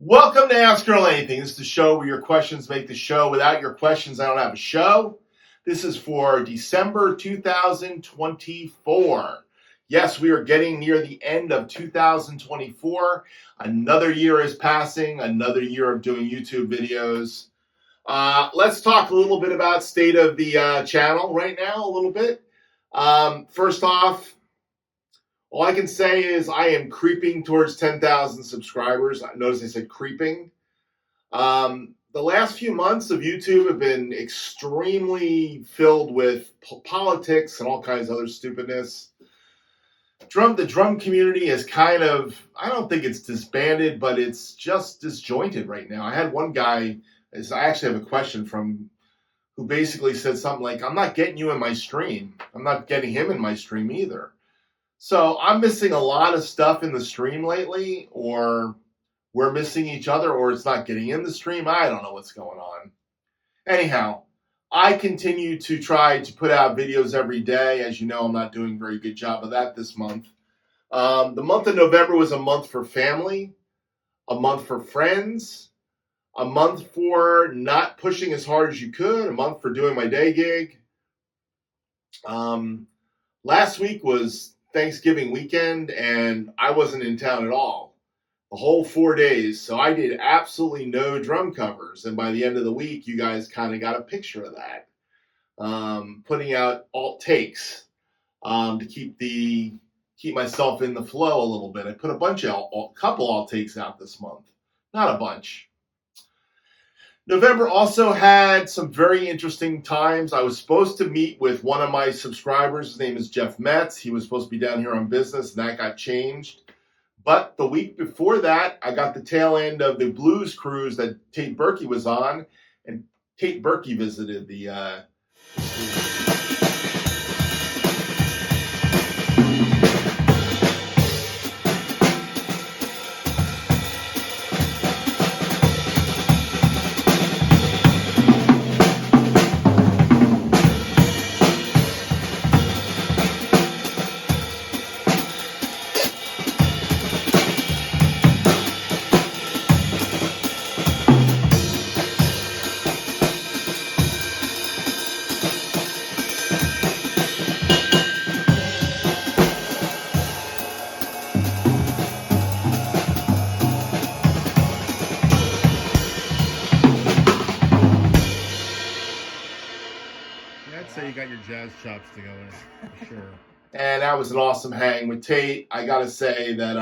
Welcome to Ask Earl Anything. This is the show where your questions make the show. Without your questions, I don't have a show. This is for December 2024. Yes, we are getting near the end of 2024. Another year is passing, another year of doing YouTube videos. Let's talk a little bit about state of the channel right now, a little bit. First off, all I can say is I am creeping towards 10,000 subscribers. Notice I said creeping. The last few months of YouTube have been extremely filled with politics and all kinds of other stupidness. The drum community is kind of, I don't think it's disbanded, but it's just disjointed right now. I had one guy, I actually have a question from, who basically said something like, I'm not getting you in my stream. I'm not getting him in my stream either. So I'm missing a lot of stuff in the stream lately, or we're missing each other, or it's not getting in the stream. I don't know what's going on. Anyhow, I continue to try to put out videos every day. As you know, I'm not doing a very good job of that this month. The month of November was a month for family, a month for friends, a month for not pushing as hard as you could, a month for doing my day gig. Last week was Thanksgiving weekend, and I wasn't in town at all the whole 4 days, so I did absolutely no drum covers. And by the end of the week, you guys kind of got a picture of that. Putting out alt takes to keep myself in the flow a little bit. I put a couple alt takes out this month, not a bunch. November also had some very interesting times. I was supposed to meet with one of my subscribers. His name is Jeff Metz. He was supposed to be down here on business, and that got changed. But the week before that, I got the tail end of the blues cruise that Tate Berkey was on, and Tate Berkey visited the you got your jazz chops together, for sure. And that was an awesome hang with Tate. I gotta say that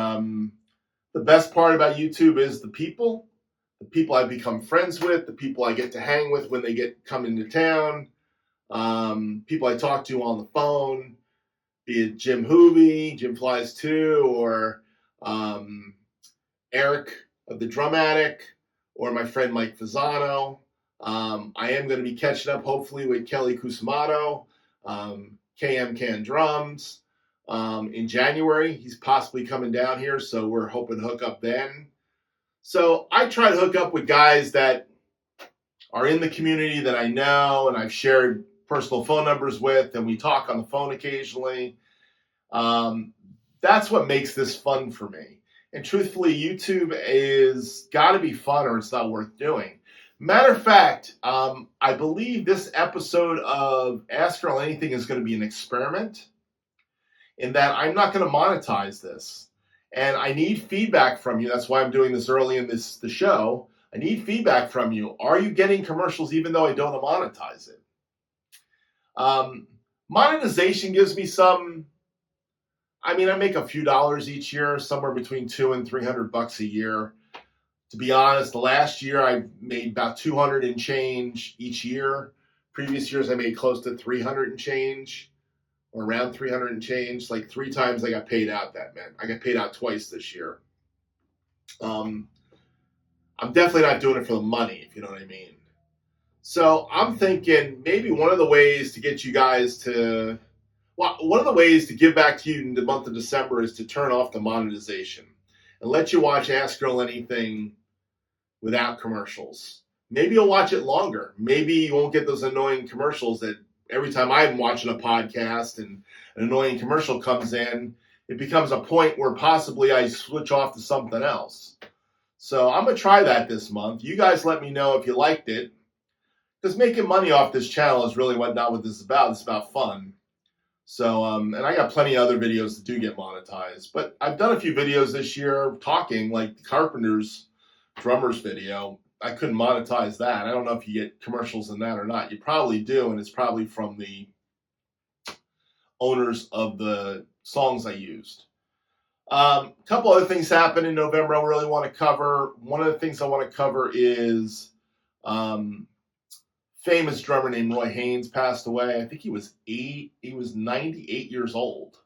the best part about YouTube is the people I've become friends with, the people I get to hang with when they come into town, people I talk to on the phone, be it Jim Hoovy, Jim Flies 2, or Eric of the Drum Attic, or my friend Mike Fasano. I am going to be catching up, hopefully, with Kelly Cusimano, KM Can Drums, in January. He's possibly coming down here, so we're hoping to hook up then. So I try to hook up with guys that are in the community that I know and I've shared personal phone numbers with, and we talk on the phone occasionally. That's what makes this fun for me. And truthfully, YouTube is got to be fun or it's not worth doing. Matter of fact, I believe this episode of Ask Earl Anything is going to be an experiment in that I'm not going to monetize this. And I need feedback from you. That's why I'm doing this early in the show. I need feedback from you. Are you getting commercials even though I don't monetize it? Monetization gives me some, I make a few dollars each year, somewhere between $200 and $300 a year. To be honest, the last year I made about 200 and change each year. Previous years I made close to 300 and change, or around 300 and change. Like 3 times I got paid out that meant. I got paid out twice this year. I'm definitely not doing it for the money, if you know what I mean. So I'm thinking maybe one of the ways to get you guys to, one of the ways to give back to you in the month of December is to turn off the monetization and let you watch Ask Earl Anything without commercials. Maybe you'll watch it longer. Maybe you won't get those annoying commercials that every time I'm watching a podcast and an annoying commercial comes in, it becomes a point where possibly I switch off to something else. So I'm going to try that this month. You guys let me know if you liked it. Because making money off this channel is really not what this is about. It's about fun. So, and I got plenty of other videos that do get monetized. But I've done a few videos this year talking, like the Carpenter's Drummers video. I couldn't monetize that. I don't know if you get commercials in that or not. You probably do, and it's probably from the owners of the songs I used. A couple other things happened in November I really want to cover. One of the things I want to cover is famous drummer named Roy Haynes passed away. I think he was 98 years old.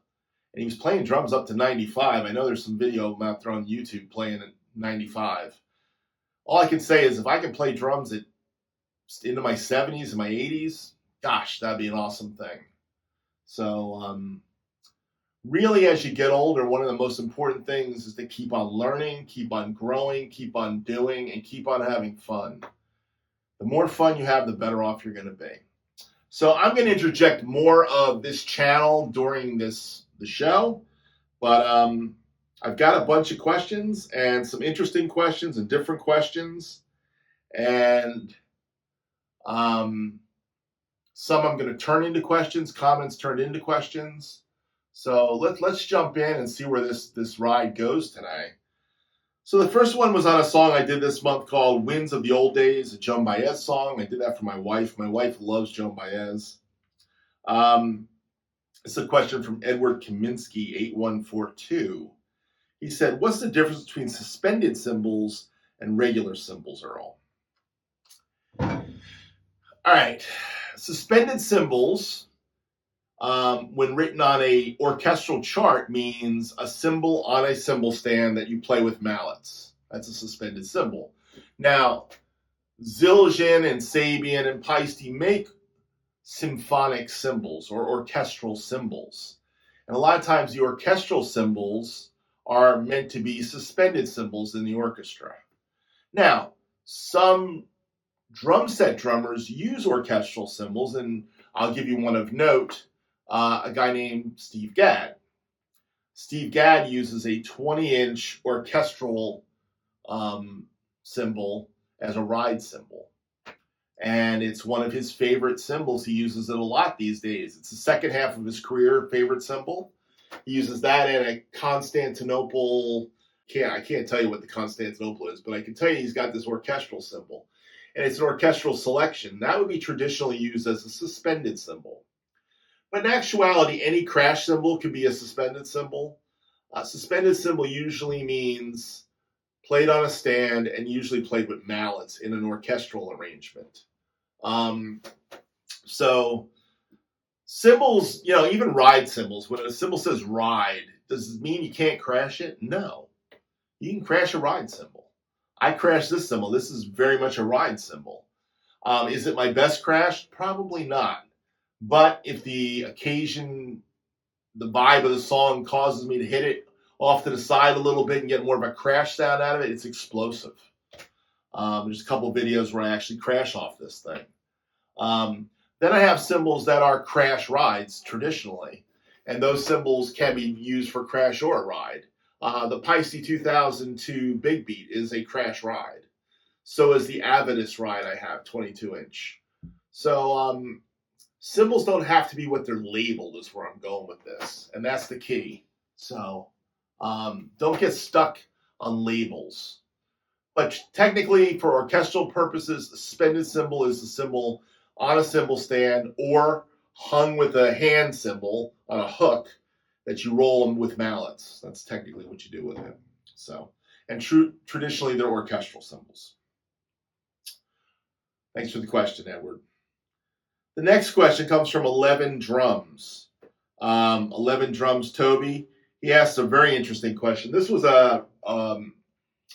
And he was playing drums up to 95. I know there's some video of him out there on YouTube playing at 95. All I can say is if I can play drums into my 70s and my 80s, gosh, that'd be an awesome thing. So really, as you get older, one of the most important things is to keep on learning, keep on growing, keep on doing, and keep on having fun. The more fun you have, the better off you're going to be. So I'm going to interject more of this channel during the show, but I've got a bunch of questions and some interesting questions and different questions, and some I'm going to turn into questions, comments turned into questions. So let's jump in and see where this ride goes today. So the first one was on a song I did this month called Winds of the Old Days, a Joan Baez song. I did that for my wife. My wife loves Joan Baez. It's a question from Edward Kaminsky, 8142. He said, what's the difference between suspended cymbals and regular cymbals, Earl? All right. Suspended cymbals, when written on a orchestral chart, means a cymbal on a cymbal stand that you play with mallets. That's a suspended cymbal. Now, Zildjian and Sabian and Paiste make symphonic cymbals or orchestral cymbals. And a lot of times the orchestral cymbals are meant to be suspended cymbals in the orchestra. Now, some drum set drummers use orchestral cymbals, and I'll give you one of note. A guy named Steve Gadd. Steve Gadd uses a 20-inch orchestral cymbal as a ride cymbal. And it's one of his favorite cymbals. He uses it a lot these days. It's the second half of his career favorite cymbal. He uses that in a Constantinople. I can't tell you what the Constantinople is, but I can tell you he's got this orchestral cymbal. And it's an orchestral selection. That would be traditionally used as a suspended cymbal. But in actuality, any crash cymbal could be a suspended cymbal. A suspended cymbal usually means played on a stand and usually played with mallets in an orchestral arrangement. So cymbals, even ride cymbals, when a cymbal says ride, does it mean you can't crash it? No. You can crash a ride cymbal. I crashed this cymbal. This is very much a ride cymbal. Is it my best crash? Probably not. But if the occasion, the vibe of the song causes me to hit it off to the side a little bit and get more of a crash sound out of it, it's explosive. There's a couple videos where I actually crash off this thing. Then I have cymbals that are crash rides traditionally, and those cymbals can be used for crash or ride. The Paiste 2002 Big Beat is a crash ride. So is the Avidus ride I have, 22-inch. So cymbals don't have to be what they're labeled is where I'm going with this, and that's the key. So don't get stuck on labels. But technically, for orchestral purposes, a suspended cymbal is a cymbal on a cymbal stand or hung with a hand cymbal on a hook that you roll them with mallets. That's technically what you do with it. So, and traditionally, they're orchestral cymbals. Thanks for the question, Edward. The next question comes from 11 Drums. 11 Drums Toby. He asked a very interesting question. This was a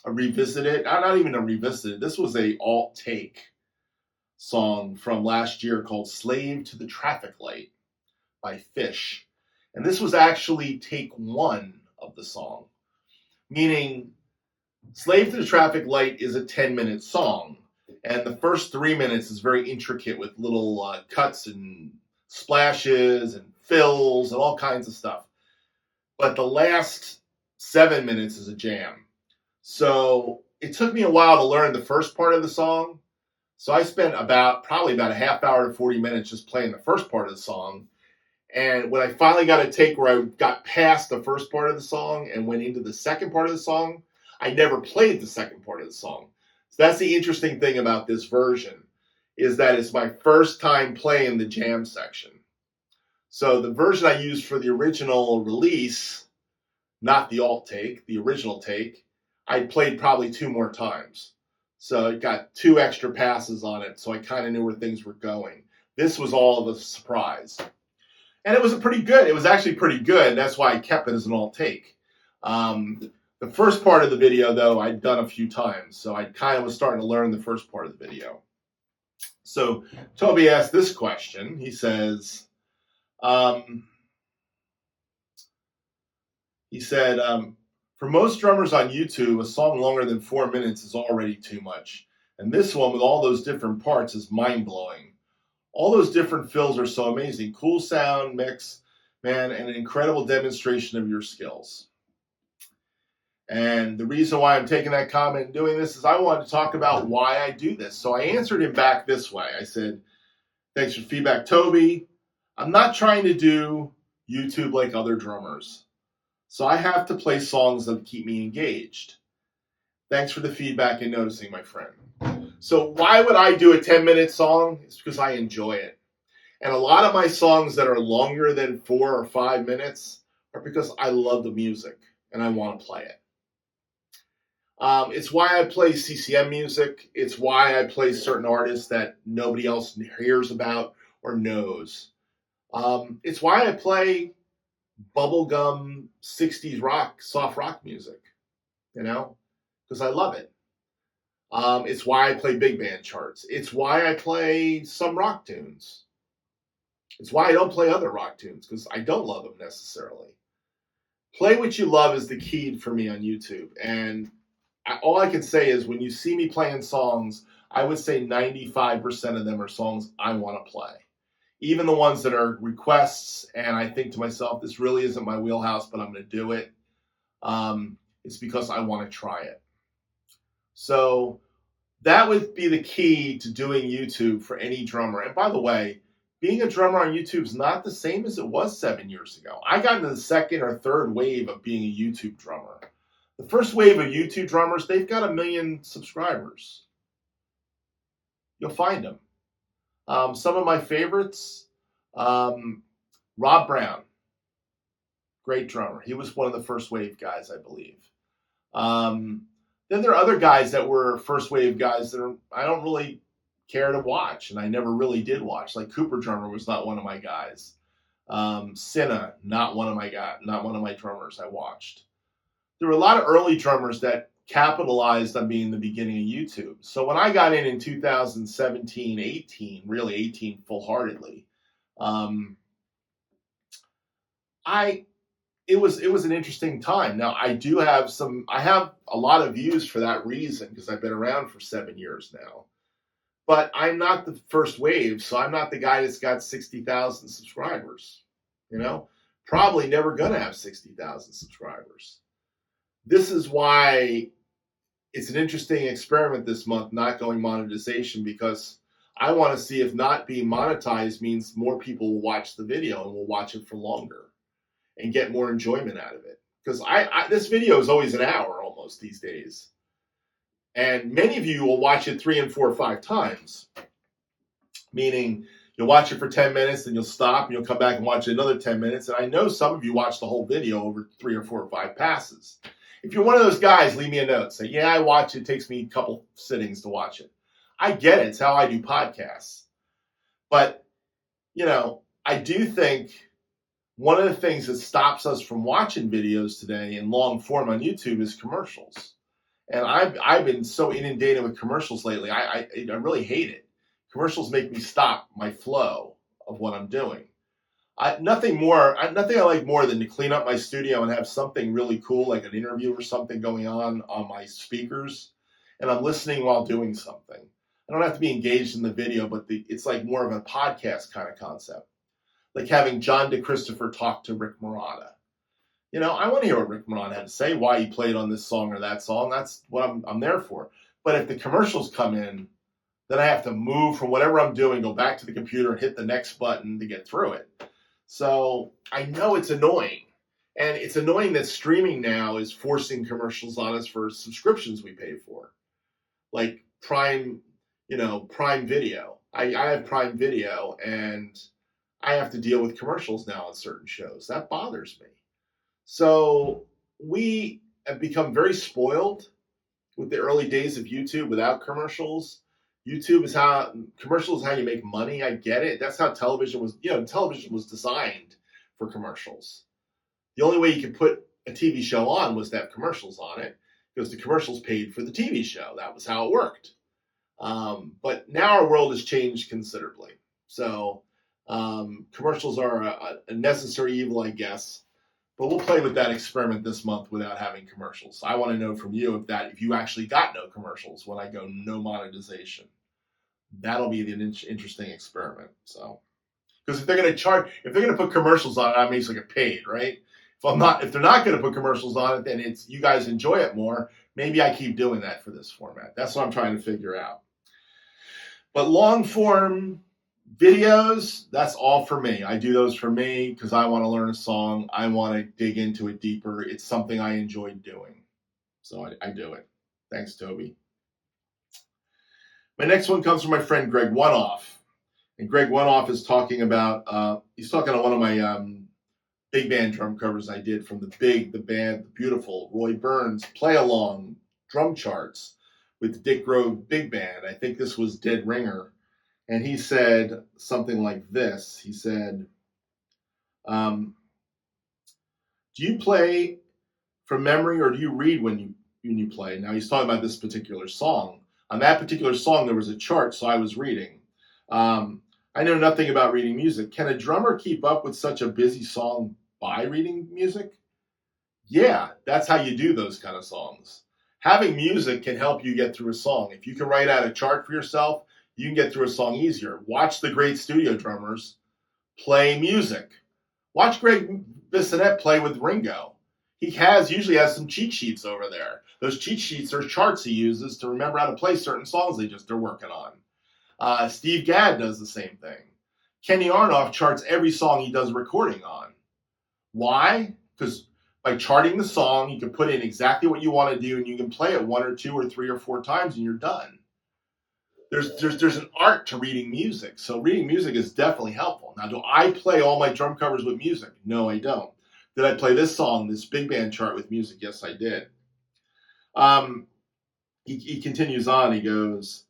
revisited, not even a revisited, this was a alt take song from last year called Slave to the Traffic Light by Fish. And this was actually take one of the song, meaning Slave to the Traffic Light is a 10-minute song. And the first 3 minutes is very intricate with little cuts and splashes and fills and all kinds of stuff. But the last 7 minutes is a jam. So it took me a while to learn the first part of the song. So I spent probably about a half hour to 40 minutes just playing the first part of the song. And when I finally got a take where I got past the first part of the song and went into the second part of the song, I never played the second part of the song. So that's the interesting thing about this version, is that it's my first time playing the jam section. So the version I used for the original release, not the alt take, the original take, I played probably 2 more times. So it got 2 extra passes on it, so I kind of knew where things were going. This was all of a surprise. And it was it was actually pretty good. That's why I kept it as an alt take. The first part of the video, though, I'd done a few times, so I kind of was starting to learn the first part of the video. So Toby asked this question. He says, for most drummers on YouTube, a song longer than 4 minutes is already too much. And this one, with all those different parts, is mind-blowing. All those different fills are so amazing. Cool sound, mix, man, and an incredible demonstration of your skills. And the reason why I'm taking that comment and doing this is I wanted to talk about why I do this. So I answered him back this way. I said, thanks for feedback, Toby. I'm not trying to do YouTube like other drummers. So I have to play songs that keep me engaged. Thanks for the feedback and noticing, my friend. So why would I do a 10-minute song? It's because I enjoy it. And a lot of my songs that are longer than 4 or 5 minutes are because I love the music and I want to play it. It's why I play CCM music. It's why I play certain artists that nobody else hears about or knows. It's why I play bubblegum 60s rock, soft rock music, because I love it. It's why I play big band charts. It's why I play some rock tunes. It's why I don't play other rock tunes, because I don't love them necessarily. Play what you love is the key for me on YouTube. And all I can say is when you see me playing songs, I would say 95% of them are songs I want to play. Even the ones that are requests, and I think to myself, this really isn't my wheelhouse, but I'm going to do it. It's because I want to try it. So that would be the key to doing YouTube for any drummer. And by the way, being a drummer on YouTube is not the same as it was 7 years ago. I got into the second or third wave of being a YouTube drummer. The first wave of YouTube drummers, they've got 1 million subscribers. You'll find them. Some of my favorites, Rob Brown, great drummer. He was one of the first wave guys, I believe. Then there are other guys that were first wave guys that I don't really care to watch, and I never really did watch. Like Cooper Drummer was not one of my guys. Cinna, not one of my drummers I watched. There were a lot of early drummers that capitalized on being the beginning of YouTube. So when I got in 2017, 18, really 18 full-heartedly, it was an interesting time. Now I have a lot of views for that reason because I've been around for 7 years now. But I'm not the first wave, so I'm not the guy that's got 60,000 subscribers. Probably never gonna have 60,000 subscribers. This is why it's an interesting experiment this month, not going monetization, because I want to see if not being monetized means more people will watch the video and will watch it for longer and get more enjoyment out of it. Because this video is always an hour almost these days. And many of you will watch it 3 and 4 or 5 times, meaning you'll watch it for 10 minutes, then you'll stop, and you'll come back and watch it another 10 minutes. And I know some of you watch the whole video over 3 or 4 or 5 passes. If you're one of those guys, leave me a note. Say, yeah, I watch it. It takes me a couple sittings to watch it. I get it. It's how I do podcasts. But, I do think one of the things that stops us from watching videos today in long form on YouTube is commercials. And I've been so inundated with commercials lately. I really hate it. Commercials make me stop my flow of what I'm doing. Nothing I like more than to clean up my studio and have something really cool, like an interview or something going on my speakers, and I'm listening while doing something. I don't have to be engaged in the video, but it's like more of a podcast kind of concept, like having John DeChristopher talk to Rick Marotta. I want to hear what Rick Moran had to say, why he played on this song or that song. That's what I'm there for. But if the commercials come in, then I have to move from whatever I'm doing, go back to the computer and hit the next button to get through it. So I know it's annoying. And it's annoying that streaming now is forcing commercials on us for subscriptions we pay for. Like Prime Video. I have Prime Video, and I have to deal with commercials now on certain shows. That bothers me. So we have become very spoiled with the early days of YouTube without commercials. Commercials is how you make money. I get it. That's how television was. Television was designed for commercials. The only way you could put a TV show on was to have commercials on it, because the commercials paid for the TV show. That was how it worked. But now our world has changed considerably. So commercials are a necessary evil, I guess. But we'll play with that experiment this month without having commercials. I want to know from you if you actually got no commercials when I go no monetization. That'll be the interesting experiment. So, because if they're going to put commercials on it, I basically get paid, right? If they're not going to put commercials on it, then it's you guys enjoy it more. Maybe I keep doing that for this format. That's what I'm trying to figure out. But long form videos, that's all for me. I do those for me because I want to learn a song. I want to dig into it deeper. It's something I enjoy doing. So I do it. Thanks, Toby. My next one comes from my friend Greg Oneoff. And Greg Oneoff is talking about, he's talking on one of my big band drum covers I did from the beautiful Roy Burns play along drum charts with the Dick Grove Big Band. I think this was Dead Ringer. And he said something like this. He said, do you play from memory or do you read when you play? Now he's talking about this particular song. On that particular song, there was a chart, so I was reading. I know nothing about reading music. Can a drummer keep up with such a busy song by reading music? Yeah, that's how you do those kind of songs. Having music can help you get through a song. If you can write out a chart for yourself, you can get through a song easier. Watch the great studio drummers play music. Watch Greg Bissonette play with Ringo. He usually has some cheat sheets over there. Those cheat sheets are charts he uses to remember how to play certain songs they're working on. Steve Gadd does the same thing. Kenny Aronoff charts every song he does recording on. Why? Because by charting the song, you can put in exactly what you want to do, and you can play it 1 or 2 or 3 or 4 times, and you're done. There's an art to reading music, so reading music is definitely helpful. Now, do I play all my drum covers with music? No, I don't. Did I play this song, this big band chart with music? Yes, I did. He continues on. He goes,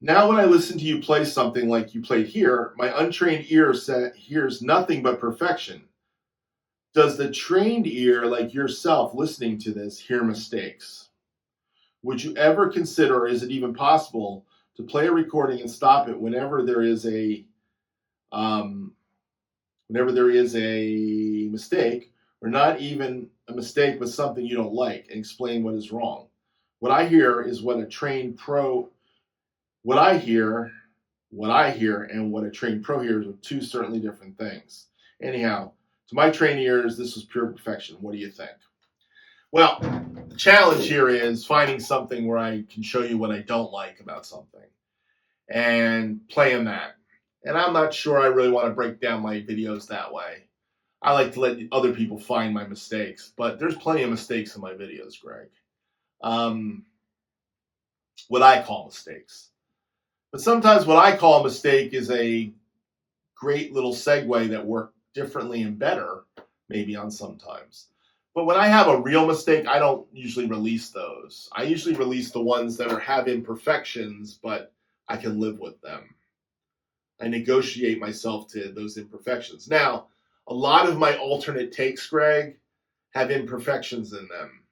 now when I listen to you play something like you played here, my untrained ear hears nothing but perfection. Does the trained ear, like yourself listening to this, hear mistakes? Would you ever consider, or is it even possible, to play a recording and stop it whenever there is a mistake, or not even a mistake, but something you don't like, and explain what is wrong? What I hear and what a trained pro hears are two certainly different things. Anyhow, to my trained ears, this was pure perfection. What do you think? Well, the challenge here is finding something where I can show you what I don't like about something and playing that. And I'm not sure I really want to break down my videos that way. I like to let other people find my mistakes, but there's plenty of mistakes in my videos, Greg. What I call mistakes. But sometimes what I call a mistake is a great little segue that worked differently and better, maybe on sometimes. But when I have a real mistake, I don't usually release those. I usually release the ones that have imperfections, but I can live with them. I negotiate myself to those imperfections. Now, a lot of my alternate takes, Greg, have imperfections in them.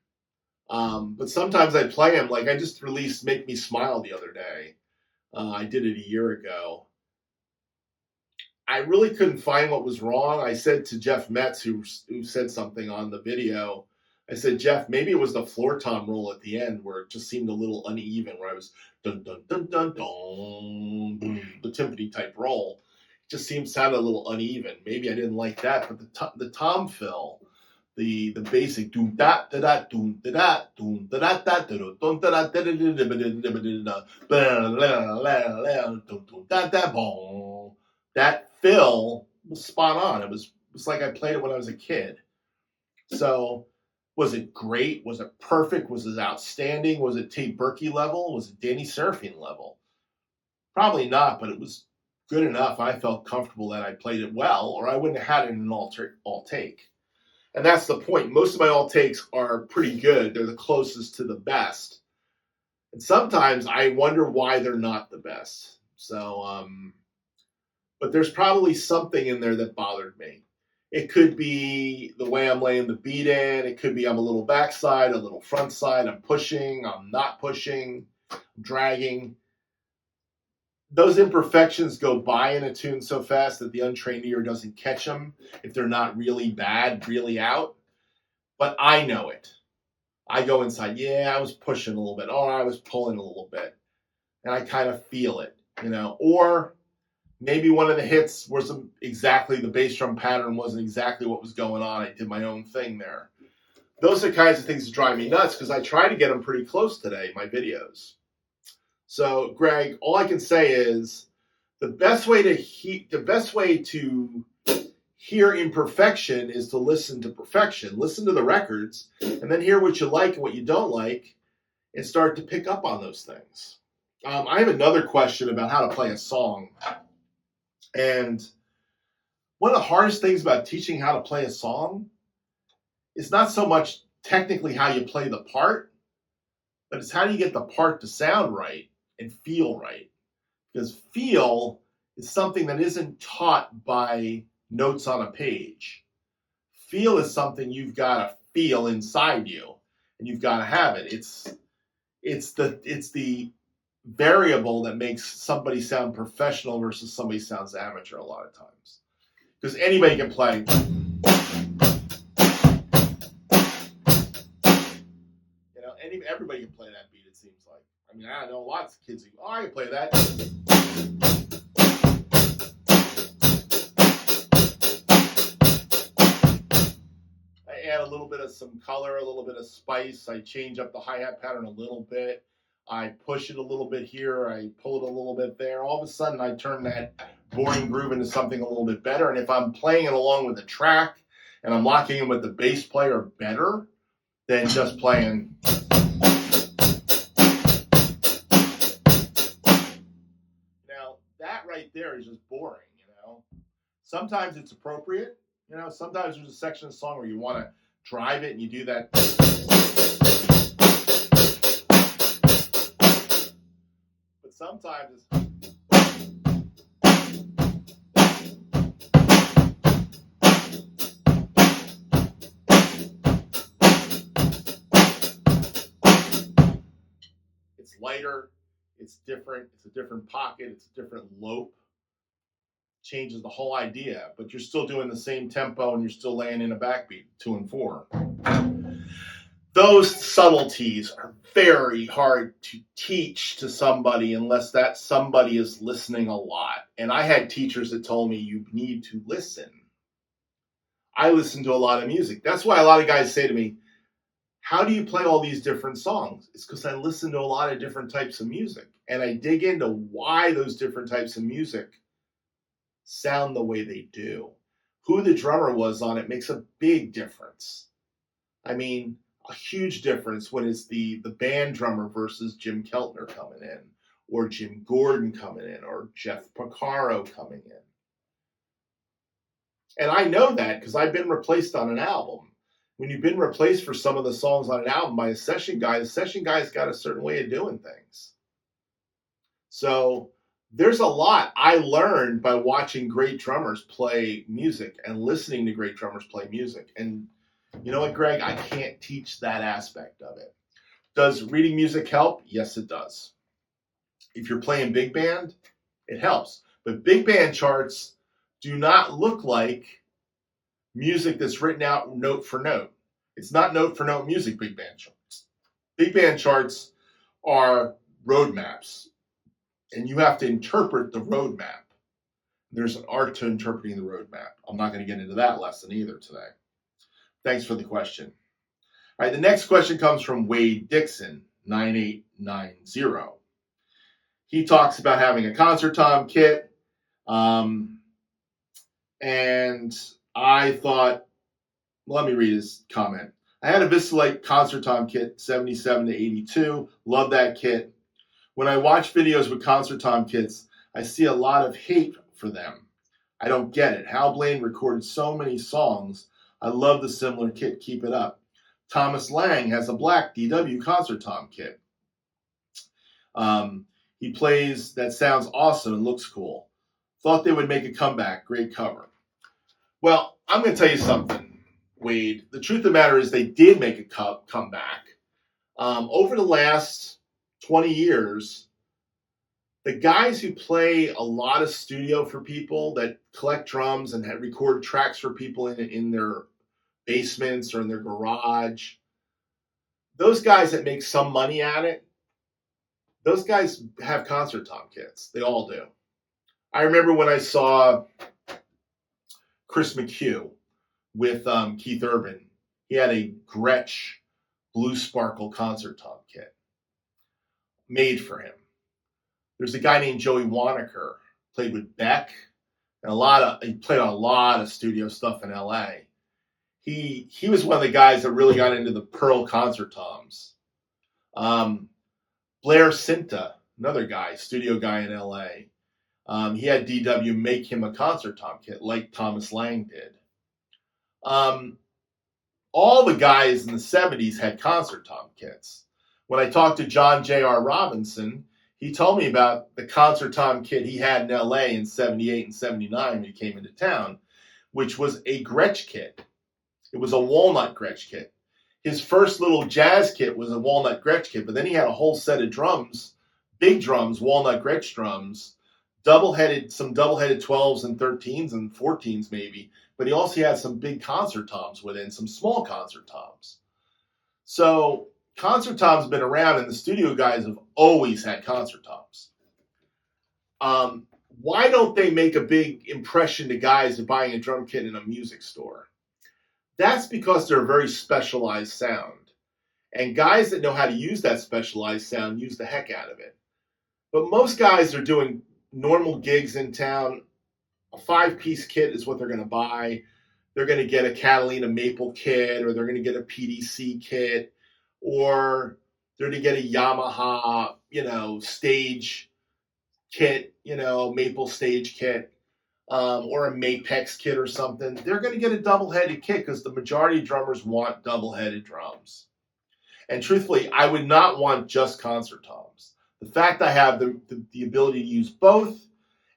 But sometimes I play them. Like I just released Make Me Smile the other day. I did it a year ago. I really couldn't find what was wrong. I said to Jeff Metz, who said something on the video, I said, Jeff, maybe it was the floor tom roll at the end where it just seemed a little uneven, where I was dun dun dun dun dun, the timpani type roll. It just sounded a little uneven. Maybe I didn't like that, but the tom fill, the basic doom da da da doom da da doom da da da doom da da da da da. That fill was spot on. It was like I played it when I was a kid. So was it great? Was it perfect? Was it outstanding? Was it Tate Berkey level? Was it Danny Seraphine level? Probably not, but it was good enough. I felt comfortable that I played it well, or I wouldn't have had it in an all take. And that's the point. Most of my all takes are pretty good. They're the closest to the best. And sometimes I wonder why they're not the best. So, but there's probably something in there that bothered me. It could be the way I'm laying the beat in. It could be I'm a little backside, a little front side. I'm pushing, I'm not pushing, I'm dragging. Those imperfections go by in a tune so fast that the untrained ear doesn't catch them if they're not really bad, really out. But I know it. I go inside, yeah, I was pushing a little bit, or I was pulling a little bit. And I kind of feel it, you know. Or maybe one of the hits wasn't exactly, the bass drum pattern wasn't exactly what was going on. I did my own thing there. Those are kinds of things that drive me nuts because I try to get them pretty close today, my videos. So, Greg, all I can say is the best way to hear imperfection is to listen to perfection. Listen to the records, and then hear what you like and what you don't like, and start to pick up on those things. I have another question about how to play a song. And one of the hardest things about teaching how to play a song is not so much technically how you play the part, but it's how do you get the part to sound right and feel right. Because feel is something that isn't taught by notes on a page. Feel is something you've got to feel inside you, and you've got to have it. It's the variable that makes somebody sound professional versus somebody sounds amateur a lot of times. Because anybody can play. You know, everybody can play that beat, it seems like. I mean, I know lots of kids who, I can play that. I add a little bit of some color, a little bit of spice. I change up the hi-hat pattern a little bit. I push it a little bit here. I pull it a little bit there. All of a sudden, I turn that boring groove into something a little bit better. And if I'm playing it along with the track and I'm locking in with the bass player better than just playing. Now, that right there is just boring, you know. Sometimes it's appropriate. You know, sometimes there's a section of the song where you want to drive it and you do that. But sometimes it's lighter, it's different, it's a different pocket, it's a different lope. Changes the whole idea, but you're still doing the same tempo and you're still laying in a backbeat, 2 and 4. Those subtleties are very hard to teach to somebody unless that somebody is listening a lot. And I had teachers that told me you need to listen. I listen to a lot of music. That's why a lot of guys say to me, how do you play all these different songs? It's because I listen to a lot of different types of music. And I dig into why those different types of music sound the way they do. Who the drummer was on it makes a big difference. I mean, a huge difference when it's the band drummer versus Jim Keltner coming in, or Jim Gordon coming in, or Jeff Porcaro coming in. And I know that because I've been replaced on an album. When you've been replaced for some of the songs on an album by a session guy, the session guy's got a certain way of doing things. So there's a lot I learned by watching great drummers play music and listening to great drummers play music. And you know what, Greg? I can't teach that aspect of it. Does reading music help? Yes, it does. If you're playing big band, it helps. But big band charts do not look like music that's written out note for note. It's not note for note music, big band charts. Big band charts are roadmaps. And you have to interpret the roadmap. There's an art to interpreting the roadmap. I'm not going to get into that lesson either today. Thanks for the question. All right, the next question comes from Wade Dixon, 9890. He talks about having a concert tom kit. And I thought, let me read his comment. I had a Vistalite concert tom kit, 77 to 82. Love that kit. When I watch videos with concert tom kits, I see a lot of hate for them. I don't get it. Hal Blaine recorded so many songs. I love the similar kit. Keep it up. Thomas Lang has a black DW concert tom kit. He plays, that sounds awesome and looks cool. Thought they would make a comeback. Great cover. Well, I'm going to tell you something, Wade. The truth of the matter is they did make a comeback. Over the last 20 years, the guys who play a lot of studio for people, that collect drums and record tracks for people in their basements or in their garage, those guys that make some money at it, those guys have concert tom kits. They all do. I remember when I saw Chris McHugh with Keith Urban, he had a Gretsch Blue Sparkle concert tom kit made for him. There's a guy named Joey Wanneker, played with Beck, and he played on a lot of studio stuff in LA. He was one of the guys that really got into the Pearl concert toms. Blair Cinta, another guy, studio guy in LA. He had DW make him a concert tom kit like Thomas Lang did. All the guys in the 70s had concert tom kits. When I talked to John J.R. Robinson, he told me about the concert tom kit he had in LA in 78 and 79 when he came into town, which was a Gretsch kit. It was a walnut Gretsch kit. His first little jazz kit was a walnut Gretsch kit, but then he had a whole set of drums, big drums, walnut Gretsch drums, some double-headed 12s and 13s and 14s maybe, but he also had some big concert toms with it and some small concert toms. So concert toms have been around, and the studio guys have always had concert toms. Why don't they make a big impression to guys of buying a drum kit in a music store? That's because they're a very specialized sound. And guys that know how to use that specialized sound use the heck out of it. But most guys are doing normal gigs in town. A 5-piece kit is what they're going to buy. They're going to get a Catalina Maple kit, or they're going to get a PDC kit, or they're going to get a Yamaha, stage kit, Maple stage kit, or a Mapex kit or something. They're going to get a double-headed kit because the majority of drummers want double-headed drums. And truthfully, I would not want just concert toms. The fact I have the ability to use both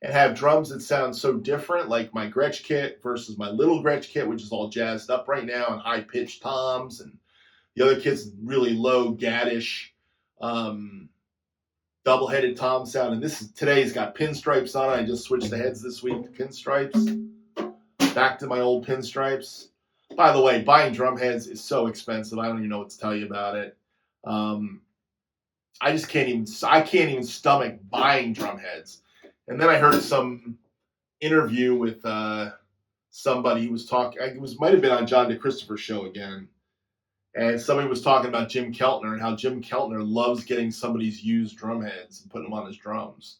and have drums that sound so different, like my Gretsch kit versus my little Gretsch kit, which is all jazzed up right now and high-pitched toms, and the other kit's really low, gaddish, double-headed tom sound. And today's got pinstripes on it. I just switched the heads this week to pinstripes. Back to my old pinstripes. By the way, buying drum heads is so expensive. I don't even know what to tell you about it. I can't even stomach buying drum heads. And then I heard some interview with somebody who was talking. Might have been on John DeChristopher's show again. And somebody was talking about Jim Keltner and how Jim Keltner loves getting somebody's used drum heads and putting them on his drums.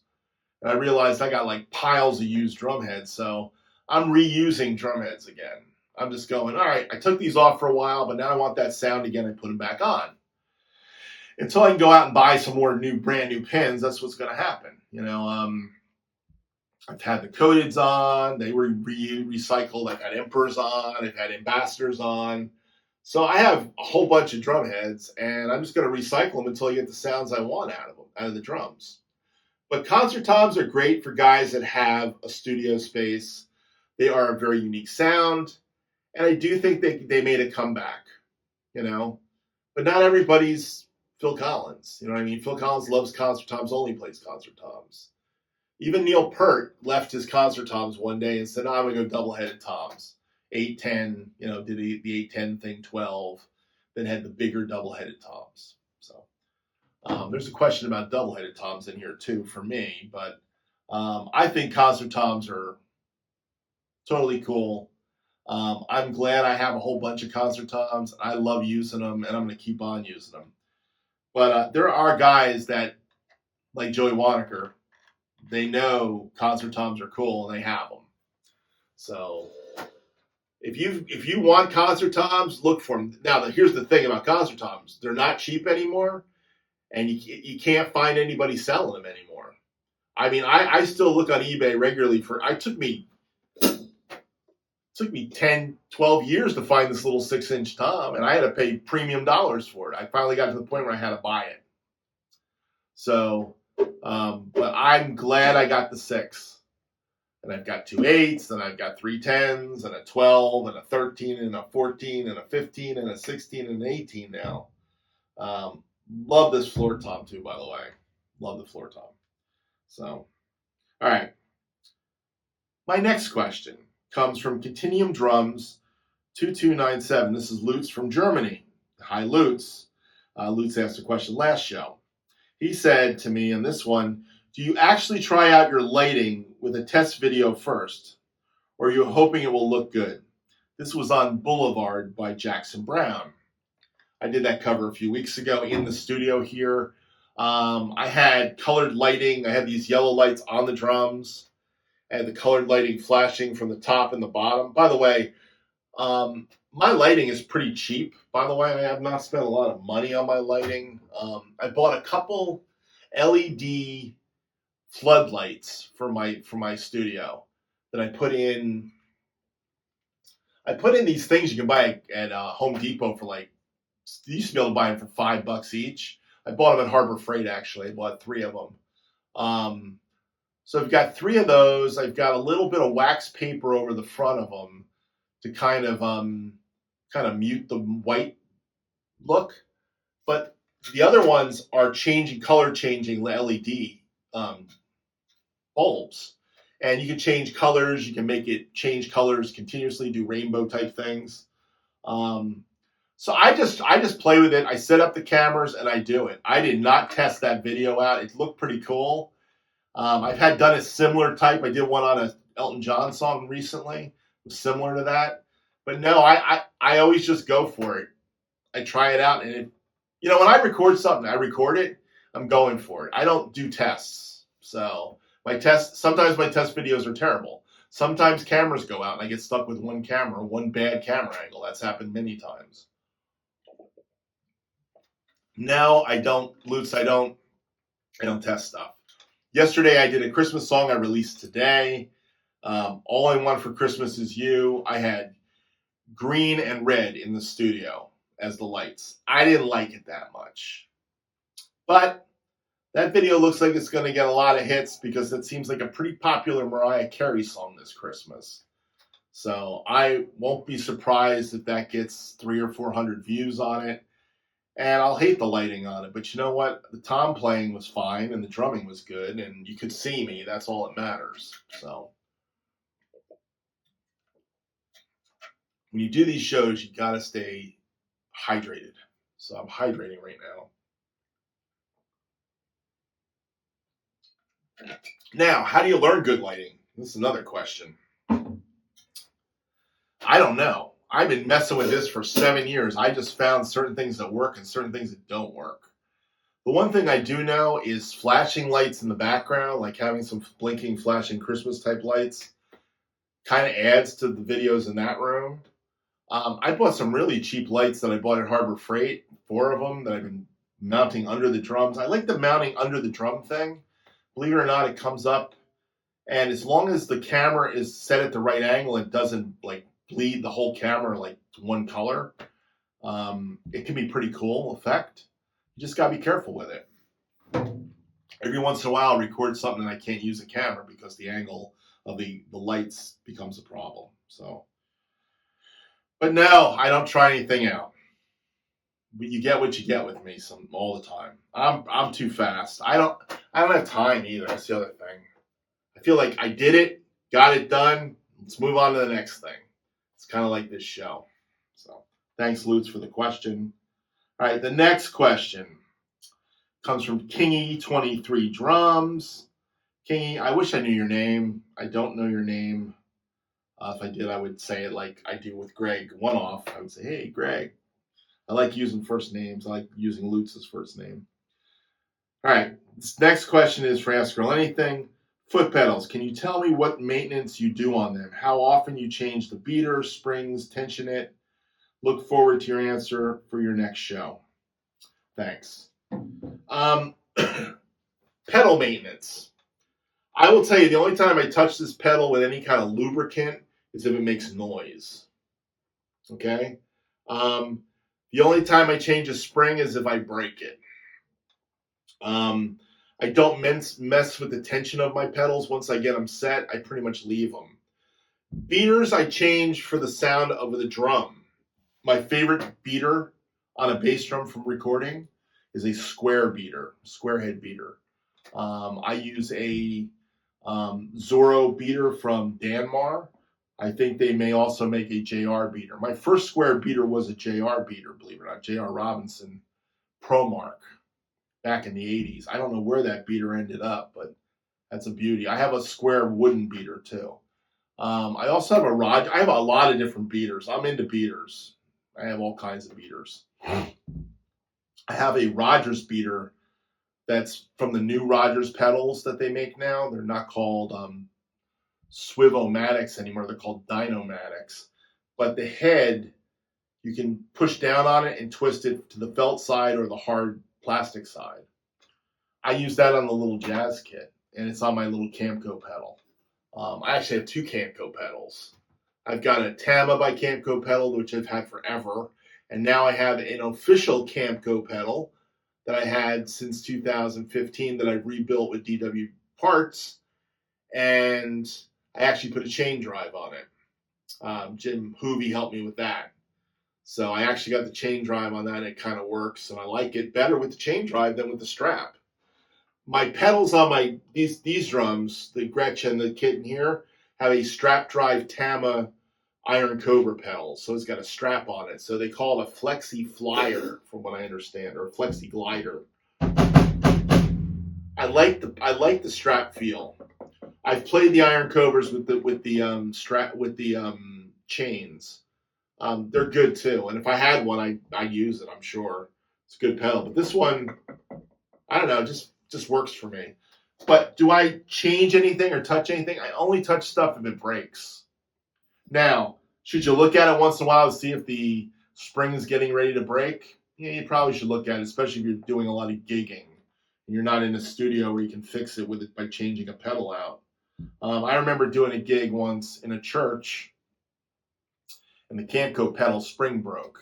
And I realized I got like piles of used drum heads, so I'm reusing drum heads again. I'm just going, all right, I took these off for a while, but now I want that sound again. I put them back on. Until I can go out and buy some more brand new pins, that's what's going to happen. I've had the Codeds on. They were recycled. I've had Emperors on. I've had Ambassadors on. So I have a whole bunch of drum heads, and I'm just going to recycle them until I get the sounds I want out of the drums. But concert toms are great for guys that have a studio space. They are a very unique sound, and I do think they made a comeback, But not everybody's Phil Collins. You know what I mean? Phil Collins loves concert toms, only plays concert toms. Even Neil Peart left his concert toms one day and said, I'm going to go double-headed toms. 810, did the 810 thing 12, then had the bigger double-headed toms. So there's a question about double-headed toms in here too for me, but I think concert toms are totally cool. I'm glad I have a whole bunch of concert toms. I love using them, and I'm going to keep on using them. But there are guys that, like Joey Wannaker, they know concert toms are cool and they have them. So if you want concert toms, look for them. Now, here's the thing about concert toms: they're not cheap anymore, and you can't find anybody selling them anymore. I mean, I still look on eBay regularly for. It took me 10, 12 years to find this little 6-inch tom, and I had to pay premium dollars for it. I finally got to the point where I had to buy it. So, but I'm glad I got the 6. And I've got 2 8s, and I've got 3 10s, and a 12, and a 13, and a 14, and a 15, and a 16, and an 18 now. Love this floor tom too, by the way. Love the floor tom. So, all right. My next question comes from Continuum Drums 2297. This is Lutz from Germany. Hi, Lutz. Lutz asked a question last show. He said to me in this one, do you actually try out your lighting with a test video first, or are you hoping it will look good? This was on Boulevard by Jackson Brown. I did that cover a few weeks ago in the studio here. I had colored lighting. I had these yellow lights on the drums. I had the colored lighting flashing from the top and the bottom. By the way, my lighting is pretty cheap. By the way, I have not spent a lot of money on my lighting. I bought a couple LED floodlights for my studio that I put in. I put in these things you can buy at Home Depot for you used to be able to buy them for $5 each. I bought them at Harbor Freight, actually. I bought 3 of them. So I've got 3 of those. I've got a little bit of wax paper over the front of them to kind of mute the white look. But the other ones are color changing LED bulbs. And you can change colors. You can make it change colors continuously, do rainbow type things. So I just play with it. I set up the cameras and I do it. I did not test that video out. It looked pretty cool. I've done a similar type. I did one on a Elton John song recently. It was similar to that. But no, I always just go for it. I try it out, and when I record something, I record it. I'm going for it. I don't do tests. So sometimes my test videos are terrible. Sometimes cameras go out and I get stuck with one bad camera angle. That's happened many times. No, I don't, Lutz, I don't test stuff. Yesterday I did a Christmas song I released today. All I Want for Christmas Is You. I had green and red in the studio as the lights. I didn't like it that much. But that video looks like it's going to get a lot of hits because it seems like a pretty popular Mariah Carey song this Christmas. So I won't be surprised if that gets 300 or 400 views on it. And I'll hate the lighting on it. But you know what? The tom playing was fine and the drumming was good. And you could see me. That's all that matters. So when you do these shows, you got to stay hydrated. So I'm hydrating right now. Now, how do you learn good lighting? This is another question. I don't know. I've been messing with this for 7 years. I just found certain things that work and certain things that don't work. The one thing I do know is flashing lights in the background, like having some blinking, flashing Christmas type lights, kind of adds to the videos in that room. I bought some really cheap lights that I bought at Harbor Freight, 4 of them that I've been mounting under the drums. I like the mounting under the drum thing. Believe it or not, it comes up, and as long as the camera is set at the right angle, it doesn't bleed the whole camera one color. It can be pretty cool effect. You just gotta be careful with it. Every once in a while, I'll record something and I can't use a camera because the angle of the lights becomes a problem. So, but no, I don't try anything out. But you get what you get with me all the time. I'm too fast. I don't have time either. That's the other thing. I feel like I did it, got it done. Let's move on to the next thing. It's kind of like this show. So thanks, Lutz, for the question. All right, the next question comes from Kingy23 Drums. Kingy, I wish I knew your name. I don't know your name. If I did, I would say it like I do with Greg, one off. I would say, hey, Greg. I like using first names. I like using Lutz's first name. All right. This next question is for Ask Earl Anything. Foot pedals. Can you tell me what maintenance you do on them? How often you change the beater, springs, tension it? Look forward to your answer for your next show. Thanks. Pedal maintenance. I will tell you, the only time I touch this pedal with any kind of lubricant is if it makes noise. Okay? The only time I change a spring is if I break it. I don't mess with the tension of my pedals. Once I get them set, I pretty much leave them. Beaters I change for the sound of the drum. My favorite beater on a bass drum from recording is a square beater, square head beater. I use a Zorro beater from Danmar. I think they may also make a JR beater. My first square beater was a JR beater, believe it or not, JR Robinson ProMark back in the 80s. I don't know where that beater ended up, but that's a beauty. I have a square wooden beater too. I also have I have a lot of different beaters. I'm into beaters. I have all kinds of beaters. I have a Rogers beater that's from the new Rogers pedals that they make now. They're not called Swivel-matics anymore. They're called Dynomatics. But the head, you can push down on it and twist it to the felt side or the hard plastic side. I use that on the little jazz kit, and it's on my little Camco pedal. I actually have two Camco pedals. I've got a Tama by Camco pedal, which I've had forever, and now I have an official Camco pedal that I had since 2015 that I rebuilt with DW parts, and I actually put a chain drive on it. Jim Hoovey helped me with that. So I actually got the chain drive on that, and it kind of works, and I like it better with the chain drive than with the strap. My pedals on these drums, the Gretsch and the kit in here, have a strap drive Tama Iron Cobra pedal, so it's got a strap on it. So they call it a Flexi Flyer, from what I understand, or a Flexi Glider. I like the strap feel. I've played the Iron Cobras with the chains. They're good too, and if I had one, I'd use it. I'm sure it's a good pedal. But this one, I don't know, just works for me. But do I change anything or touch anything? I only touch stuff if it breaks. Now, should you look at it once in a while to see if the spring is getting ready to break? Yeah, you probably should look at it, especially if you're doing a lot of gigging and you're not in a studio where you can fix it with it by changing a pedal out. I remember doing a gig once in a church, and the Camco pedal spring broke.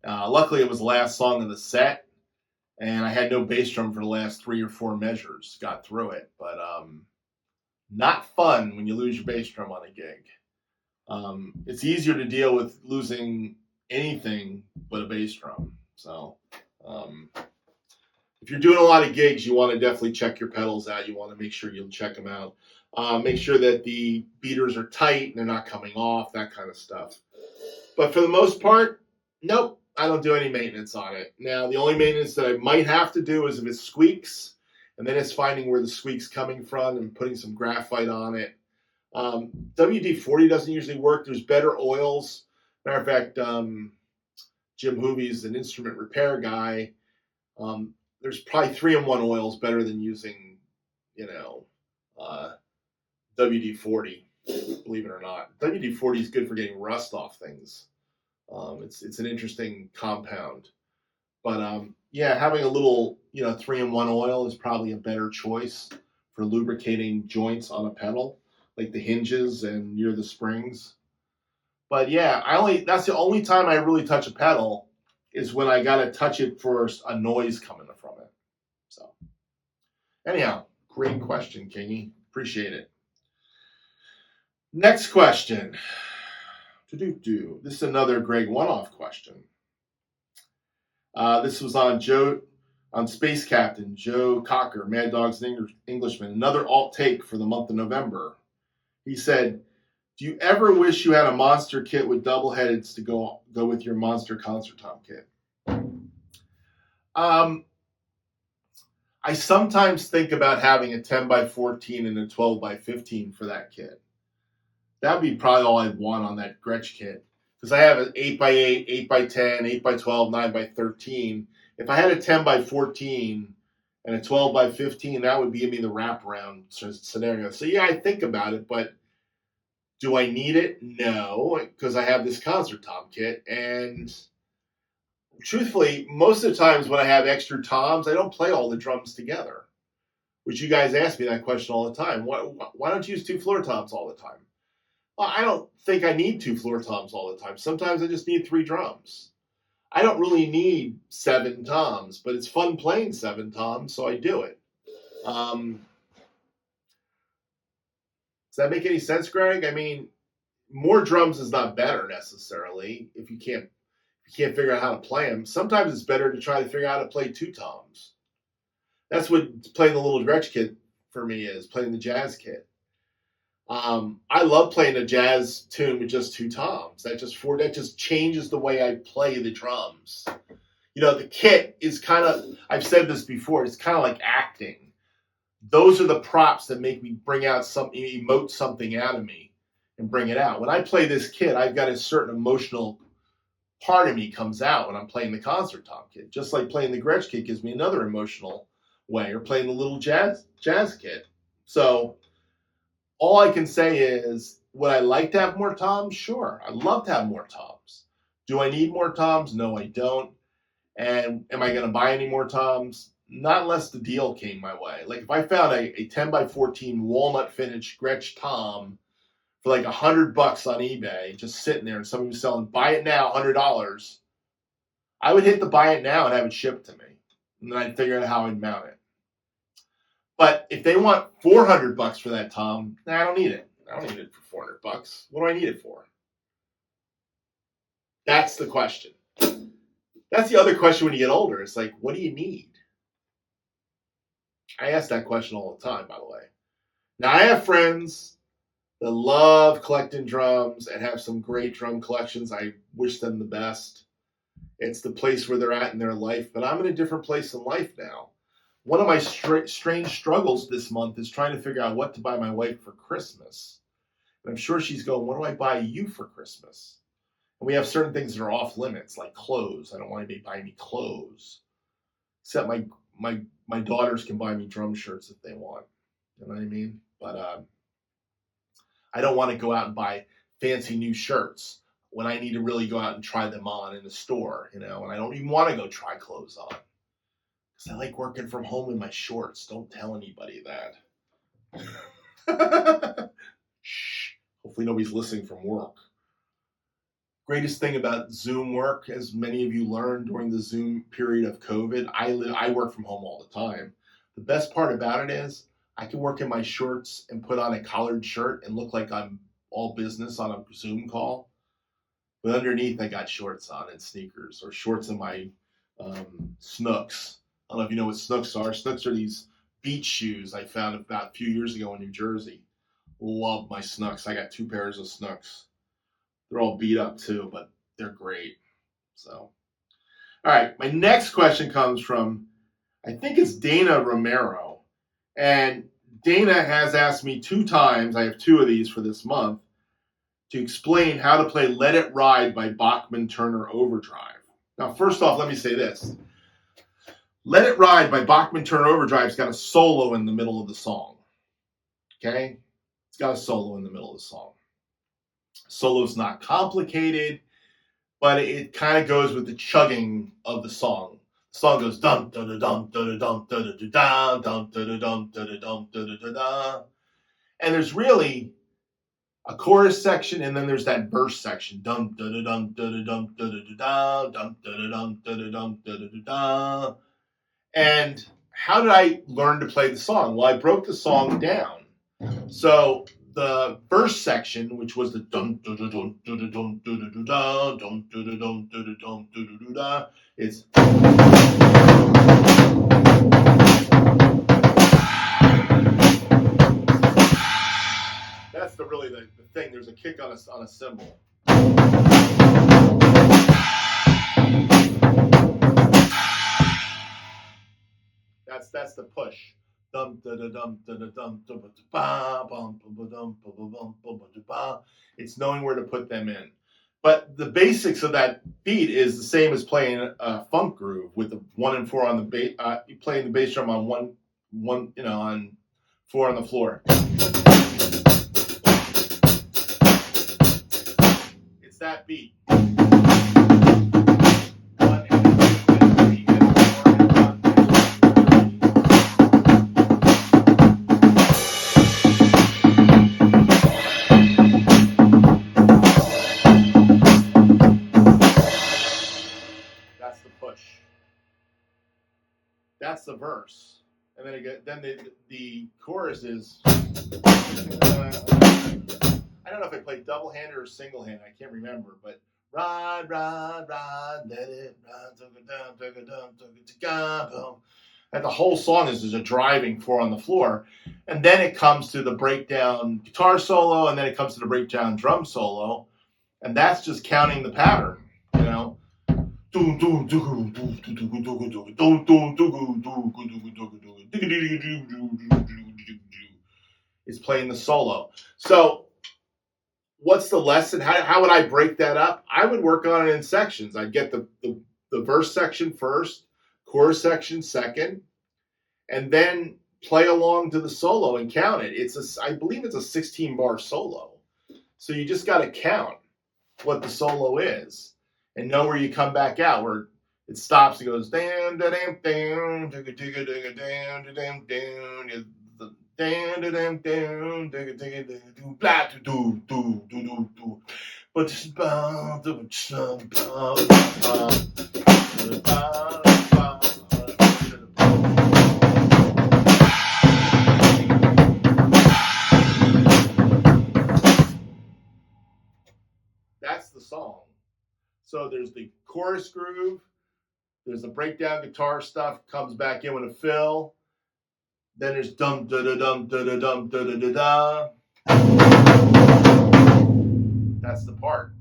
Luckily, it was the last song of the set, and I had no bass drum for the last 3 or 4 measures. Got through it, but not fun when you lose your bass drum on a gig. It's easier to deal with losing anything but a bass drum. So if you're doing a lot of gigs, you want to definitely check your pedals out. You want to make sure you'll check them out. Make sure that the beaters are tight and they're not coming off, that kind of stuff. But for the most part, nope, I don't do any maintenance on it. Now, the only maintenance that I might have to do is if it squeaks, and then it's finding where the squeak's coming from and putting some graphite on it. WD-40 doesn't usually work. There's better oils. Matter of fact, Jim Hoovey's an instrument repair guy. There's probably 3-in-1 oils better than using, WD-40. Believe it or not, WD-40 is good for getting rust off things. It's an interesting compound, but yeah, having a little 3-in-1 oil is probably a better choice for lubricating joints on a pedal, like the hinges and near the springs. But yeah, that's the only time I really touch a pedal is when I gotta touch it for a noise coming from it. So anyhow, great question, Kingy. Appreciate it. Next question. This is another Greg one-off question. This was on Space Captain Joe Cocker, Mad Dog's an Englishman. Another alt take for the month of November. He said, "Do you ever wish you had a monster kit with double headeds to go with your monster concert tom kit?" I sometimes think about having a 10x14 and a 12x15 for that kit. That'd be probably all I'd want on that Gretsch kit. Because I have an 8x8, 8x10, 8x12, 9x13. If I had a 10x14 and a 12x15, that would give me the wraparound scenario. So yeah, I think about it, but do I need it? No, because I have this concert tom kit. And truthfully, most of the times when I have extra toms, I don't play all the drums together. Which you guys ask me that question all the time. Why don't you use 2 floor toms all the time? Well, I don't think I need 2 floor toms all the time. Sometimes I just need 3 drums. I don't really need 7 toms, but it's fun playing 7 toms, so I do it. Does that make any sense, Greg? I mean, more drums is not better necessarily if you can't figure out how to play them. Sometimes it's better to try to figure out how to play 2 toms. That's what playing the little Gretsch kit for me is, playing the jazz kit. I love playing a jazz tune with just 2 toms. That just changes the way I play the drums. You know, the kit is kind of, I've said this before, it's kind of like acting. Those are the props that make me bring out emote something out of me and bring it out. When I play this kit, I've got a certain emotional part of me comes out when I'm playing the concert tom kit. Just like playing the Gretsch kit gives me another emotional way, or playing the little jazz kit. So all I can say is, would I like to have more toms? Sure. I'd love to have more toms. Do I need more toms? No, I don't. And am I going to buy any more toms? Not unless the deal came my way. Like if I found a 10x14 walnut finish Gretsch tom for like $100 on eBay, just sitting there, and somebody was selling, buy it now, $100, I would hit the buy it now and have it shipped to me. And then I'd figure out how I'd mount it. But if they want $400 for that tom, I don't need it. I don't need it for $400. What do I need it for? That's the question. That's the other question when you get older. It's like, what do you need? I ask that question all the time, by the way. Now, I have friends that love collecting drums and have some great drum collections. I wish them the best. It's the place where they're at in their life. But I'm in a different place in life now. One of my strange struggles this month is trying to figure out what to buy my wife for Christmas. And I'm sure she's going, what do I buy you for Christmas? And we have certain things that are off limits, like clothes. I don't want anybody buying me clothes. Except my daughters can buy me drum shirts if they want. You know what I mean? But I don't want to go out and buy fancy new shirts when I need to really go out and try them on in the store, you know, and I don't even want to go try clothes on. Because I like working from home in my shorts. Don't tell anybody that. Shh. Hopefully nobody's listening from work. Greatest thing about Zoom work, as many of you learned during the Zoom period of COVID, I work from home all the time. The best part about it is I can work in my shorts and put on a collared shirt and look like I'm all business on a Zoom call. But underneath, I got shorts on and sneakers, or shorts in my Snooks. I don't know if you know what Snooks are. Snooks are these beach shoes I found about a few years ago in New Jersey. Love my Snooks. I got 2 pairs of Snooks. They're all beat up too, but they're great. So, all right. My next question comes from, I think it's Dana Romero. And Dana has asked me 2 times, I have 2 of these for this month, to explain how to play Let It Ride by Bachman Turner Overdrive. Now, first off, let me say this. Let It Ride by Bachman Turner Overdrive's got a solo in the middle of the song. Okay? It's got a solo in the middle of the song. Solo's not complicated, but it kind of goes with the chugging of the song. The song goes dum da da dum da da dum da da da dum da da dum da da dum da da da. And there's really a chorus section, and then there's that verse section. Dum da da dum da da dum da da da dum da da dum da da dum da da da. And how did I learn to play the song? Well, I broke the song down. So the verse section, which was the dum da da dum da da dum da da da dum da da dum da da dum da da da, is that's really the thing. There's a kick on a cymbal. That's the push. It's knowing where to put them in. But the basics of that beat is the same as playing a funk groove with the 1 and 4 on the bass. You playing the bass drum on one, on 4 on the floor. It's that beat. That's the verse, and then the chorus is. I don't know if I played double handed or single handed. I can't remember, but ride, let it ride, took it down. And the whole song is a driving 4 on the floor, and then it comes to the breakdown guitar solo, and then it comes to the breakdown drum solo, and that's just counting the pattern, Is playing the solo. So what's the lesson? How would I break that up? I would work on it in sections. I'd get the verse section first, chorus section second, and then play along to the solo and count it. I believe it's a 16-bar solo. So you just got to count what the solo is and know where you come back out, where it stops and goes down, down, down, down, down, down, down, that's the song. So there's the chorus groove, there's the breakdown guitar stuff, comes back in with a fill. Then there's dum da da dum da da dum da da da da. That's the part.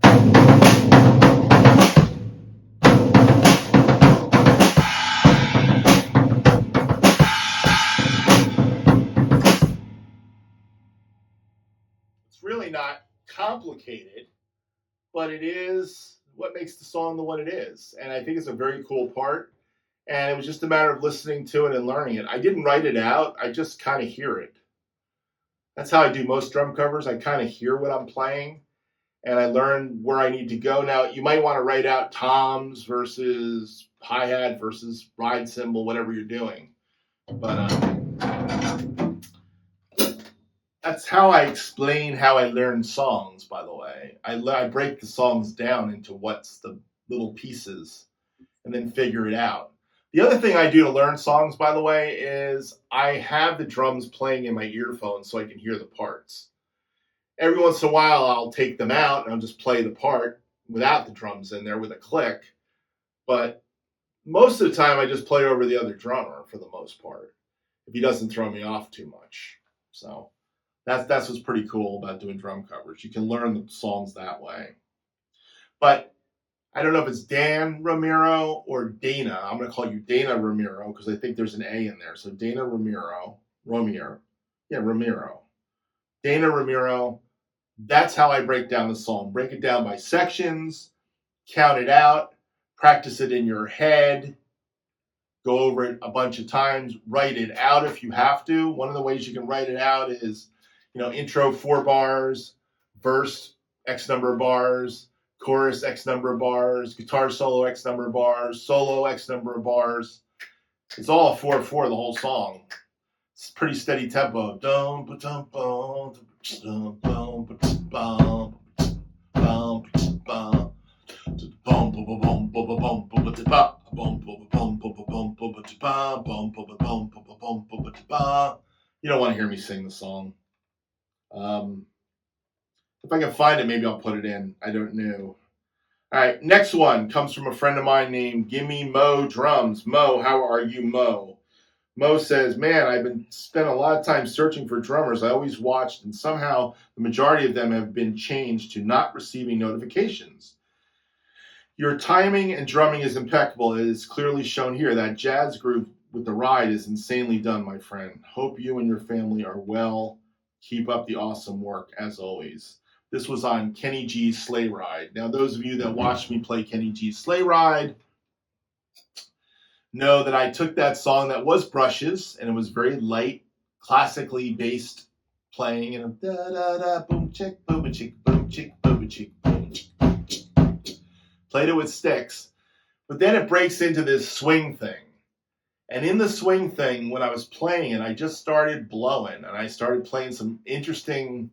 It's really not complicated, but it is what makes the song what it is. And I think it's a very cool part. And it was just a matter of listening to it and learning it. I didn't write it out. I just kind of hear it. That's how I do most drum covers. I kind of hear what I'm playing, and I learn where I need to go. Now, you might want to write out toms versus hi-hat versus ride cymbal, whatever you're doing. But that's how I explain how I learn songs, by the way. I break the songs down into what's the little pieces and then figure it out. The other thing I do to learn songs, by the way, is I have the drums playing in my earphones so I can hear the parts. Every once in a while, I'll take them out and I'll just play the part without the drums in there with a click. But most of the time, I just play over the other drummer for the most part, if he doesn't throw me off too much. So that's what's pretty cool about doing drum covers. You can learn the songs that way. But I don't know if it's Dan Ramiro or Dana. I'm going to call you Dana Ramiro because I think there's an A in there. So Dana Ramiro. Dana Ramiro. That's how I break down the song. Break it down by sections, count it out, practice it in your head, go over it a bunch of times, write it out if you have to. One of the ways you can write it out is, intro 4 bars, verse X number of bars, chorus X number of bars, guitar solo X number of bars, solo X number of bars. It's all 4/4 the whole song. It's pretty steady tempo. You don't want to hear me sing the song. If I can find it, maybe I'll put it in. I don't know. All right, next one comes from a friend of mine named Gimme Mo Drums. Mo, how are you, Mo? Mo says, man, I've spent a lot of time searching for drummers I always watched, and somehow the majority of them have been changed to not receiving notifications. Your timing and drumming is impeccable. It is clearly shown here. That jazz groove with the ride is insanely done, my friend. Hope you and your family are well. Keep up the awesome work, as always. This was on Kenny G's Sleigh Ride. Now, those of you that watched me play Kenny G's Sleigh Ride know that I took that song that was brushes, and it was very light, classically based playing, and da da da boom chick boom chick boom chick boom chick boom. Played it with sticks, but then it breaks into this swing thing. And in the swing thing, when I was playing it, I just started blowing, and I started playing some interesting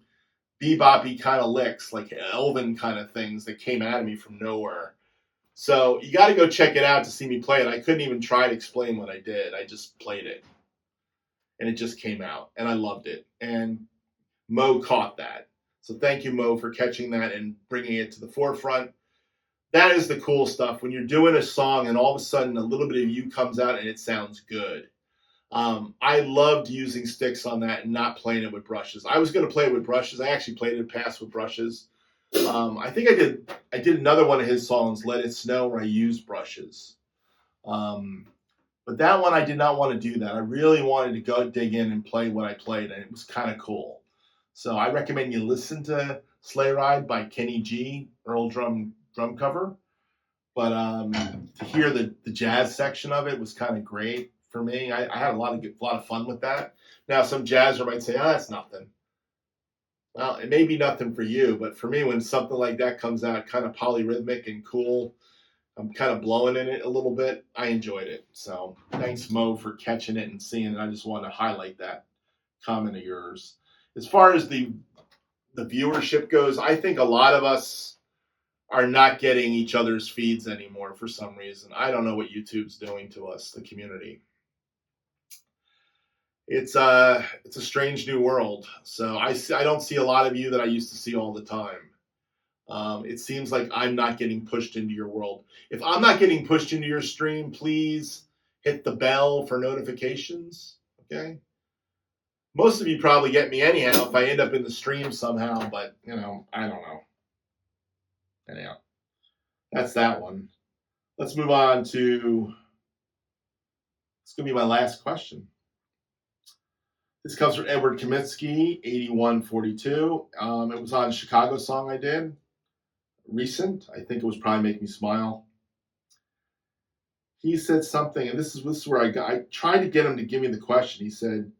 beboppy kind of licks, like elven kind of things that came out of me from nowhere. So you got to go check it out to see me play it. I couldn't even try to explain what I did. I just played it, and it just came out, and I loved it. And Mo caught that. So thank you, Mo, for catching that and bringing it to the forefront. That is the cool stuff. When you're doing a song and all of a sudden a little bit of you comes out and it sounds good. I loved using sticks on that and not playing it with brushes. I was going to play it with brushes. I actually played it past with brushes. I think I did another one of his songs, Let It Snow, where I used brushes. But that one I did not want to do that. I really wanted to go dig in and play what I played, and it was kind of cool. So I recommend you listen to Sleigh Ride by Kenny G, Earldrum drum cover. But to hear the jazz section of it was kind of great for me. I had a lot of fun with that. Now, some jazzer might say, oh, that's nothing. Well, it may be nothing for you, but for me, when something like that comes out kind of polyrhythmic and cool, I'm kind of blowing in it a little bit, I enjoyed it. So thanks, Mo, for catching it and seeing it. I just wanted to highlight that comment of yours. As far as the viewership goes, I think a lot of us are not getting each other's feeds anymore for some reason. I don't know what YouTube's doing to us, the community. It's a strange new world. So I don't see a lot of you that I used to see all the time. It seems like I'm not getting pushed into your world. If I'm not getting pushed into your stream, please hit the bell for notifications, okay? Most of you probably get me anyhow if I end up in the stream somehow, but, I don't know. Anyhow, that's that one. Let's move on to, it's going to be my last question. This comes from Edward Kaminsky, 8142. It was on a Chicago song I did. Recent. I think it was probably Make Me Smile. He said something, and this is where I tried to get him to give me the question. He said,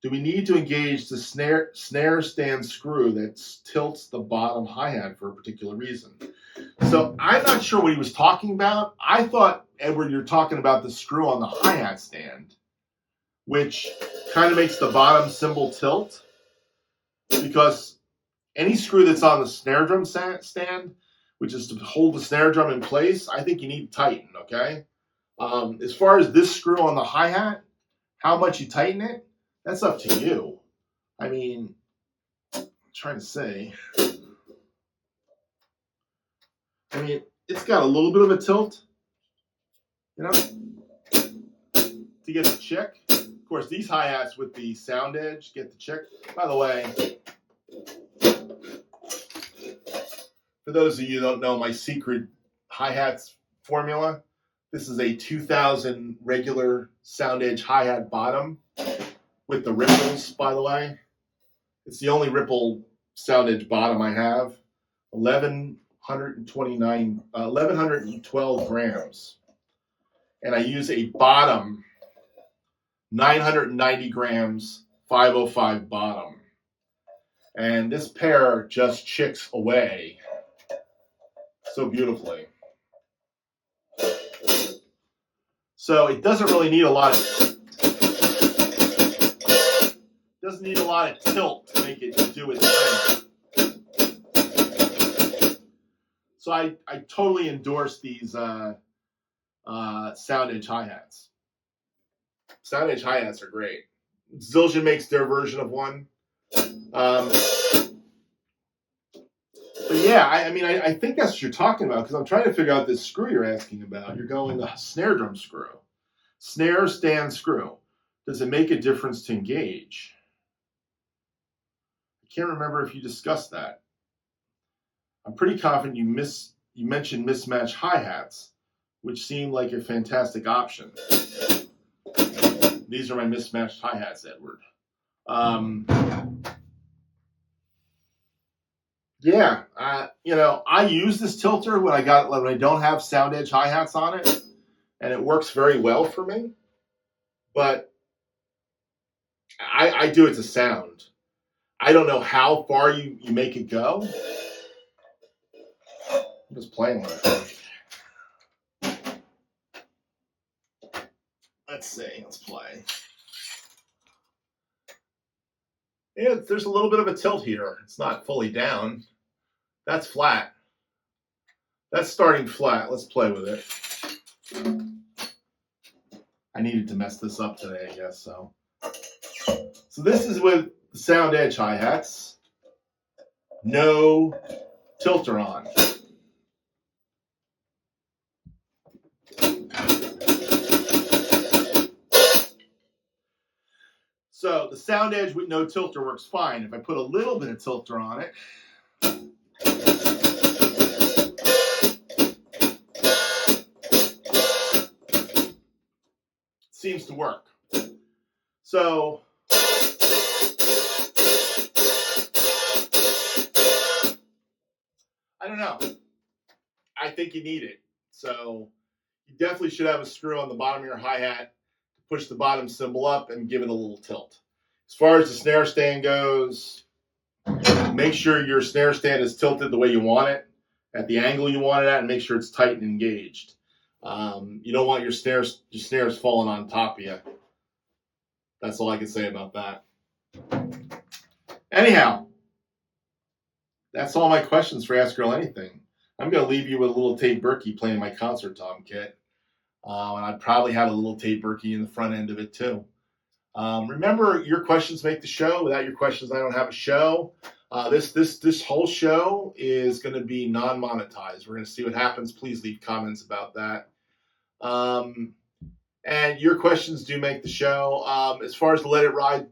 do we need to engage the snare stand screw that tilts the bottom hi-hat for a particular reason? So I'm not sure what he was talking about. I thought, Edward, you're talking about the screw on the hi-hat stand, which kind of makes the bottom cymbal tilt, because any screw that's on the snare drum stand, which is to hold the snare drum in place, I think you need to tighten, okay? As far as this screw on the hi-hat, how much you tighten it, that's up to you. I mean, I'm trying to say, it's got a little bit of a tilt, to get the check. Of course, these hi-hats with the sound edge get the check. By the way, for those of you who don't know my secret hi-hats formula, this is a 2000 regular sound edge hi-hat bottom with the ripples, by the way. It's the only ripple sound edge bottom I have. 1112 grams. And I use a bottom, 990 grams, 505 bottom. And this pair just chicks away so beautifully. So it doesn't really need a lot of tilt to make it do its thing. So I totally endorse these sound edge hi-hats. Sound edge hi-hats are great. Zildjian makes their version of one. But yeah, I think that's what you're talking about, because I'm trying to figure out this screw you're asking about. You're going the snare drum screw. Snare stand screw. Does it make a difference to engage? I can't remember if you discussed that. I'm pretty confident you mentioned mismatched hi-hats, which seemed like a fantastic option. these are my mismatched hi-hats, Edward. Yeah, you know, I use this tilter when I don't have sound edge hi-hats on it, and it works very well for me. But I do it to sound. I don't know how far you make it go. I'm just playing with it. Let's see. Let's play. Yeah, there's a little bit of a tilt here. It's not fully down. That's flat. That's starting flat. Let's play with it. I needed to mess this up today, I guess. So this is with the sound edge hi-hats. No tilter on. So the sound edge with no tilter works fine. If I put a little bit of tilter on it, it seems to work. So I don't know. I think you need it. So you definitely should have a screw on the bottom of your hi-hat to push the bottom cymbal up and give it a little tilt. As far as the snare stand goes, make sure your snare stand is tilted the way you want it, at the angle you want it at, and make sure it's tight and engaged. You don't want your snares falling on top of you. That's all I can say about that. Anyhow, that's all my questions for Ask Earl Anything. I'm going to leave you with a little Tate Berkey playing my concert tom kit. And I'd probably have a little Tate Berkey in the front end of it too. Remember, your questions make the show. Without your questions, I don't have a show. This whole show is going to be non-monetized. We're going to see what happens. Please leave comments about that. And your questions do make the show. As far as the Let It Ride,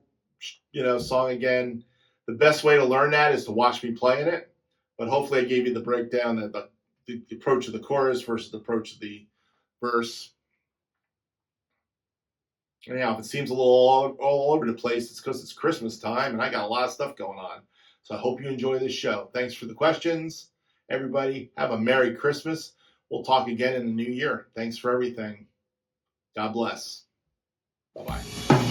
song again, the best way to learn that is to watch me playing it. But hopefully I gave you the breakdown, the approach of the chorus versus the approach of the verse. Anyhow, if it seems a little all over the place, it's because it's Christmas time and I got a lot of stuff going on. So I hope you enjoy this show. Thanks for the questions. Everybody, have a Merry Christmas. We'll talk again in the new year. Thanks for everything. God bless. Bye-bye.